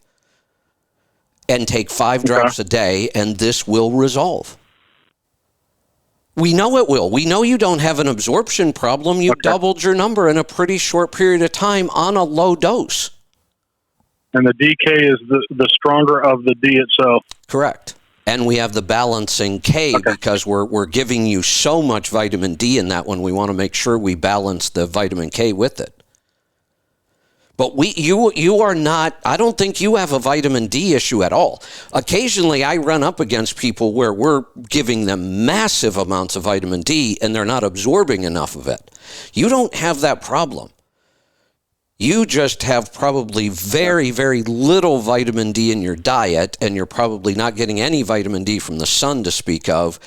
and take 5 drops a day, and this will resolve. We know it will. We know you don't have an absorption problem. You doubled your number in a pretty short period of time on a low dose. And the DK is the stronger of the D itself. Correct. And we have the balancing K because we're giving you so much vitamin D in that one. We want to make sure we balance the vitamin K with it. But you are not, I don't think you have a vitamin D issue at all. Occasionally I run up against people where we're giving them massive amounts of vitamin D and they're not absorbing enough of it. You don't have that problem. You just have probably very, very little vitamin D in your diet, and you're probably not getting any vitamin D from the sun to speak of.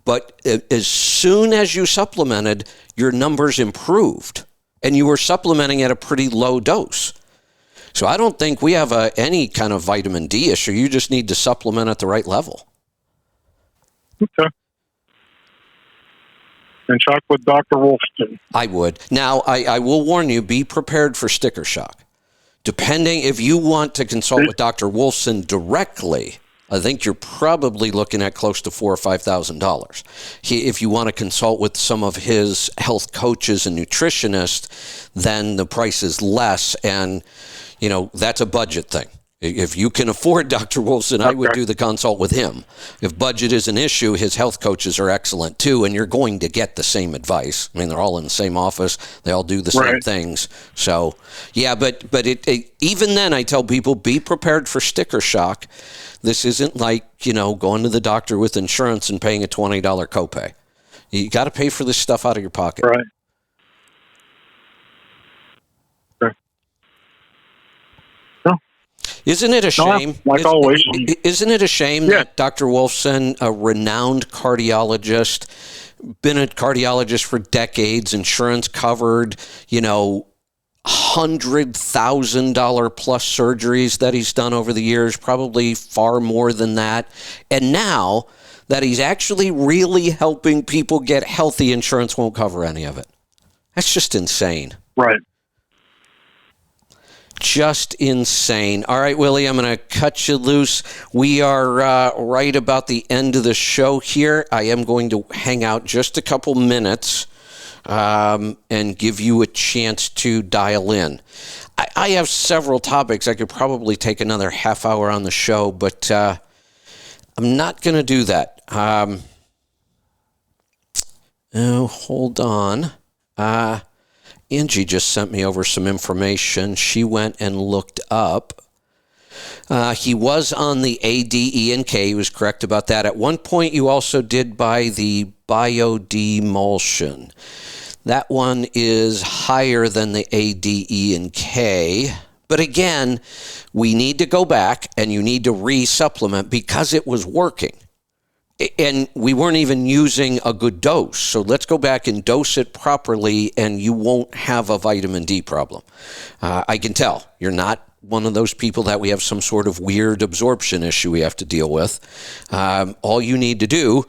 But as soon as you supplemented, your numbers improved. And you were supplementing at a pretty low dose. So I don't think we have any kind of vitamin D issue. You just need to supplement at the right level. Okay. And check with Dr. Wolfson. I would. Now, I will warn you, be prepared for sticker shock. Depending, if you want to consult with Dr. Wolfson directly, I think you're probably looking at close to $4,000 or $5,000. If you want to consult with some of his health coaches and nutritionists, then the price is less, and that's a budget thing. If you can afford Dr. Wolfson, I would do the consult with him. If budget is an issue, his health coaches are excellent too, and you're going to get the same advice. I mean, they're all in the same office. They all do the same things. So, yeah, but even then, I tell people, be prepared for sticker shock. This isn't like, going to the doctor with insurance and paying a $20 copay. You got to pay for this stuff out of your pocket. Right. Isn't it a shame? Like always. Isn't it a shame that Dr. Wolfson, a renowned cardiologist, been a cardiologist for decades, insurance covered, $100,000 plus surgeries that he's done over the years, probably far more than that. And now that he's actually really helping people get healthy, insurance won't cover any of it. That's just insane. Right. Just insane. All right, Willie, I'm going to cut you loose. We are right about the end of the show here. I am going to hang out just a couple minutes and give you a chance to dial in. I have several topics. I could probably take another half hour on the show, but I'm not going to do that. Hold on. Angie just sent me over some information. She went and looked up. He was on the ADE&K. He was correct about that. At one point, you also did buy the biodemulsion. That one is higher than the ADE&K. But again, we need to go back and you need to re-supplement because it was working. And we weren't even using a good dose. So let's go back and dose it properly and you won't have a vitamin D problem. I can tell you're not one of those people that we have some sort of weird absorption issue we have to deal with. All you need to do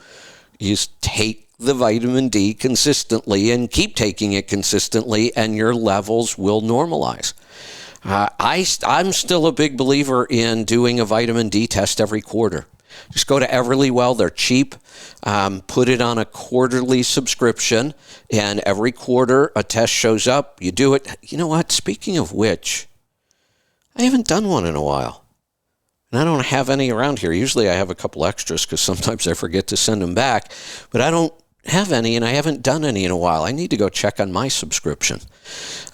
is take the vitamin D consistently and keep taking it consistently and your levels will normalize. I'm still a big believer in doing a vitamin D test every quarter. Just go to Everlywell. They're cheap. Put it on a quarterly subscription, and every quarter a test shows up. You do it. You know what? Speaking of which, I haven't done one in a while, and I don't have any around here. Usually I have a couple extras because sometimes I forget to send them back, but I don't have any, and I haven't done any in a while. I need to go check on my subscription.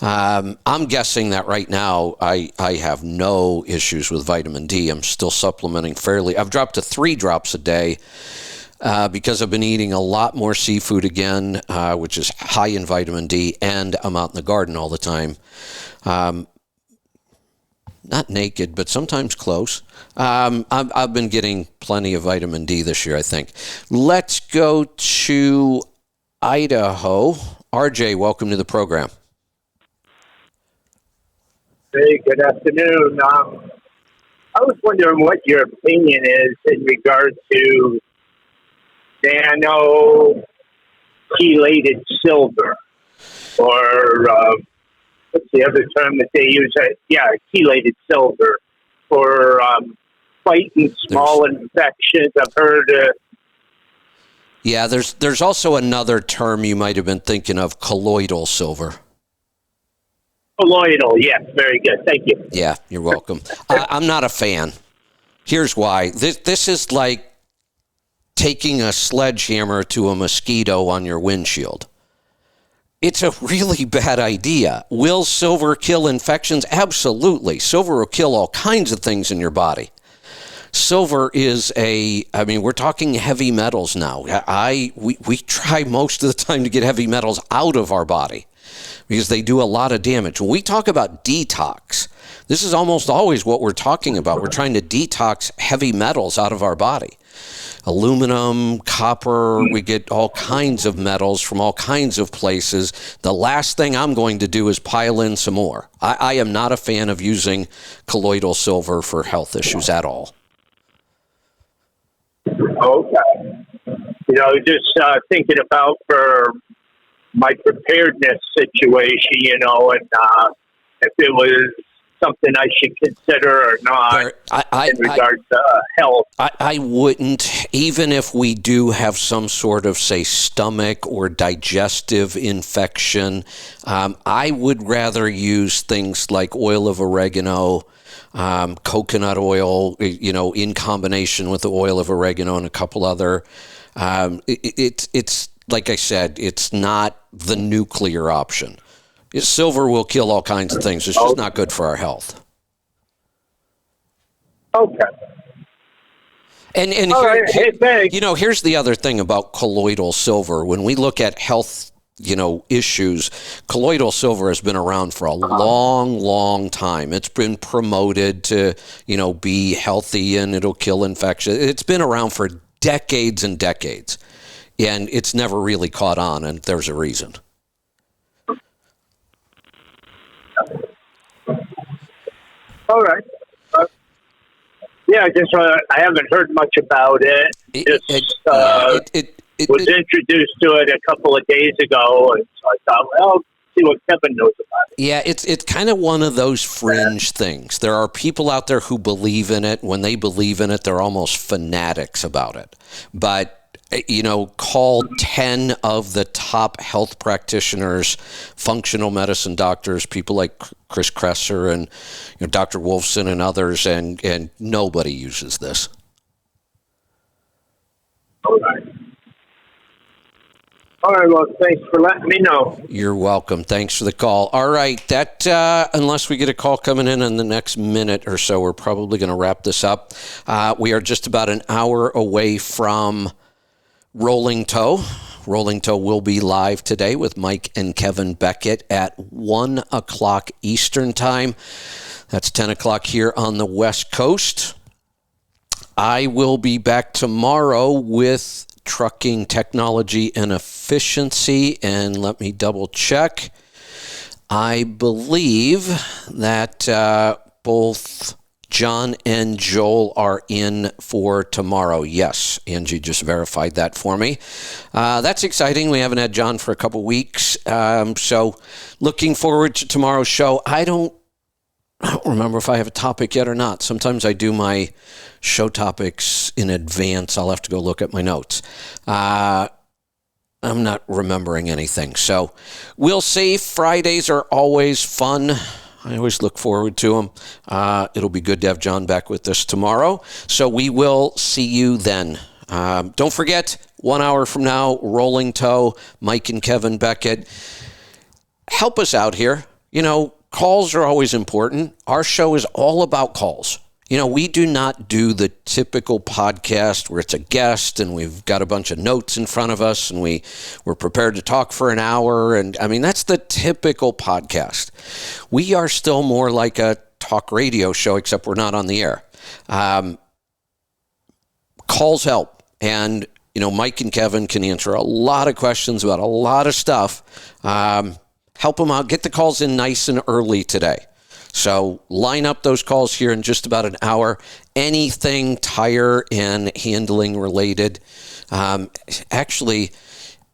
I'm guessing that right now I have no issues with vitamin D. I'm still supplementing fairly. I've dropped to 3 drops a day because I've been eating a lot more seafood again, which is high in vitamin D, and I'm out in the garden all the time. Not naked, but sometimes close. I've been getting plenty of vitamin D this year, I think. Let's go to Idaho. RJ, welcome to the program. Hey, good afternoon. I was wondering what your opinion is in regard to nano chelated silver, or what's the other term that they use? Chelated silver for fighting small infections. I've heard. Yeah, there's also another term you might have been thinking of: colloidal silver. Colloidal, yes, very good. Thank you. Yeah, you're welcome. I'm not a fan. Here's why. This is like taking a sledgehammer to a mosquito on your windshield. It's a really bad idea. Will silver kill infections? Absolutely. Silver will kill all kinds of things in your body. Silver is we're talking heavy metals now. We try most of the time to get heavy metals out of our body because they do a lot of damage. When we talk about detox, this is almost always what we're talking about. We're trying to detox heavy metals out of our body. Aluminum, copper, we get all kinds of metals from all kinds of places. The last thing I'm going to do is pile in some more. I am not a fan of using colloidal silver for health issues at all. Okay. Just thinking about for my preparedness situation, and if it was something I should consider or not in regards to health. I wouldn't, even if we do have some sort of, say, stomach or digestive infection. I would rather use things like oil of oregano, coconut oil, in combination with the oil of oregano and a couple other. It's like I said, it's not the nuclear option. Silver will kill all kinds of things. It's just not good for our health. Okay. And here's the other thing about colloidal silver. When we look at health, issues, colloidal silver has been around for a long, long time. It's been promoted to, be healthy and it'll kill infection. It's been around for decades and decades, and it's never really caught on, and there's a reason. All right. I guess I haven't heard much about it. Was introduced to it a couple of days ago, and so I thought, well, see what Kevin knows about it. Yeah, it's kind of one of those fringe things. There are people out there who believe in it. When they believe in it, they're almost fanatics about it. But call 10 of the top health practitioners, functional medicine doctors, people like Chris Kresser and Dr. Wolfson and others, and nobody uses this. All right, well, thanks for letting me know. You're welcome. Thanks for the call. All right, that unless we get a call coming in the next minute or so, we're probably going to wrap this up. We are just about an hour away from Rolling Toe. Rolling Toe will be live today with Mike and Kevin Beckett at 1 o'clock Eastern Time. That's 10 o'clock here on the West Coast. I will be back tomorrow with trucking technology and efficiency. And let me double check. I believe that both John and Joel are in for tomorrow. Yes, Angie just verified that for me. That's exciting. We haven't had John for a couple weeks. So looking forward to tomorrow's show. I don't remember if I have a topic yet or not. Sometimes I do my show topics in advance. I'll have to go look at my notes. I'm not remembering anything. So we'll see. Fridays are always fun. I always look forward to them. It'll be good to have John back with us tomorrow. So we will see you then. Don't forget, 1 hour from now, Rolling Toe, Mike and Kevin Beckett. Help us out here. Calls are always important. Our show is all about calls. We do not do the typical podcast where it's a guest and we've got a bunch of notes in front of us and we're prepared to talk for an hour. And that's the typical podcast. We are still more like a talk radio show, except we're not on the air. Calls help. And, Mike and Kevin can answer a lot of questions about a lot of stuff. Help them out. Get the calls in nice and early today. So line up those calls here in just about an hour. Anything tire and handling related. Actually,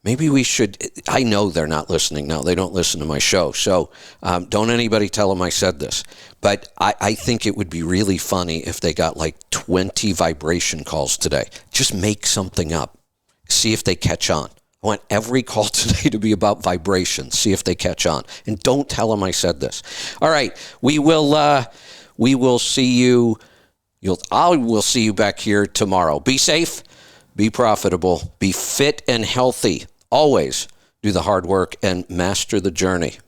maybe we should. I know they're not listening now. They don't listen to my show. So don't anybody tell them I said this. But I think it would be really funny if they got like 20 vibration calls today. Just make something up. See if they catch on. I want every call today to be about vibration. See if they catch on. And don't tell them I said this. All right. We will see you. I will see you back here tomorrow. Be safe. Be profitable. Be fit and healthy. Always. do the hard work, and master the journey.